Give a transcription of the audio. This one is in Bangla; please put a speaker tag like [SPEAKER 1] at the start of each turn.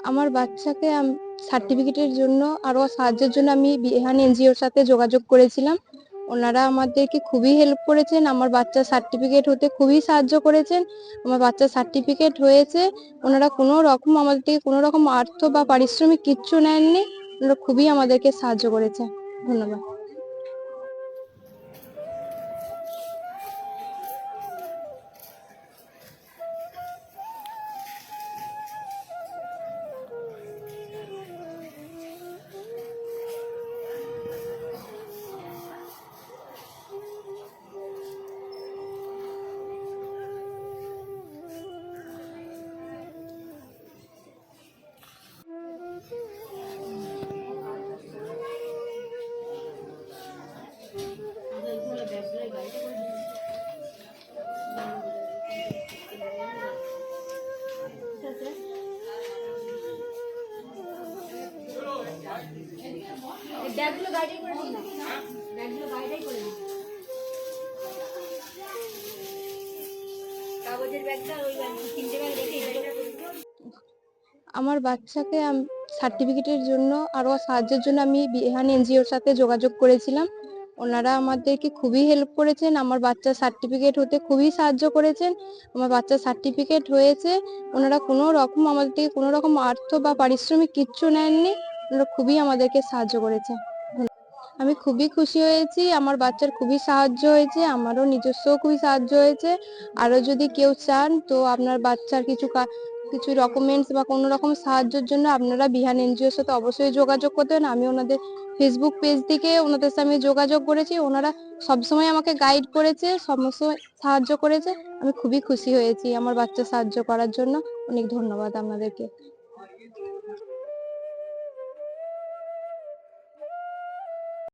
[SPEAKER 1] আমার বাচ্চাকে সার্টিফিকেটের জন্য আরো সাহায্যের জন্য আমি বিহান এনজিওর সাথে যোগাযোগ করেছিলাম। ওনারা আমাদেরকে খুবই হেল্প করেছেন, আমার বাচ্চার সার্টিফিকেট হতে খুবই সাহায্য করেছেন। আমার বাচ্চার সার্টিফিকেট হয়েছে। ওনারা কোনো রকম আমাদের থেকে কোনো রকম অর্থ বা পারিশ্রমিক কিচ্ছু নেননি। ওনারা খুবই আমাদেরকে সাহায্য করেছে। ধন্যবাদ।
[SPEAKER 2] ব্যাগগুলো গাড়ি করে দিন, ব্যাগগুলো গাড়িটাই করে দিন, কাগজের ব্যাগটা ওই তিনটে ব্যাগ রেখে
[SPEAKER 1] আমার বাচ্চাকে সার্টিফিকেটের জন্য আরো সাহায্যের জন্য আমি বিহান এনজিওর সাথে যোগাযোগ করেছিলাম। ওনারা আমাদেরকে খুবই হেল্প করেছেন, আমার বাচ্চার সার্টিফিকেট হতে খুবই সাহায্য করেছেন। আমার বাচ্চার সার্টিফিকেট হয়েছে। ওনারা কোনো রকম আমাদের থেকে কোনো রকম অর্থ বা পারিশ্রমিক কিচ্ছু নেননি। ওনারা খুবই আমাদেরকে সাহায্য করেছে। আমি খুবই খুশি হয়েছি, আমার বাচ্চার খুবই সাহায্য হয়েছে, আমারও নিজস্ব খুবই সাহায্য হয়েছে। আরো যদি কেউ চান তো আপনার বাচ্চার কিছু ডকুমেন্টস বা কোনো রকম সাহায্যের জন্য আপনারা বিহান এনজিওর সাথে অবশ্যই যোগাযোগ করতেন। আমি ওনাদের ফেসবুক পেজ থেকে ওনাদের সাথে আমি যোগাযোগ করেছি। ওনারা সবসময় আমাকে গাইড করেছে, সমস্ত সাহায্য করেছে। আমি খুবই খুশি হয়েছি আমার বাচ্চা সাহায্য করার জন্য। অনেক ধন্যবাদ আপনাদেরকে।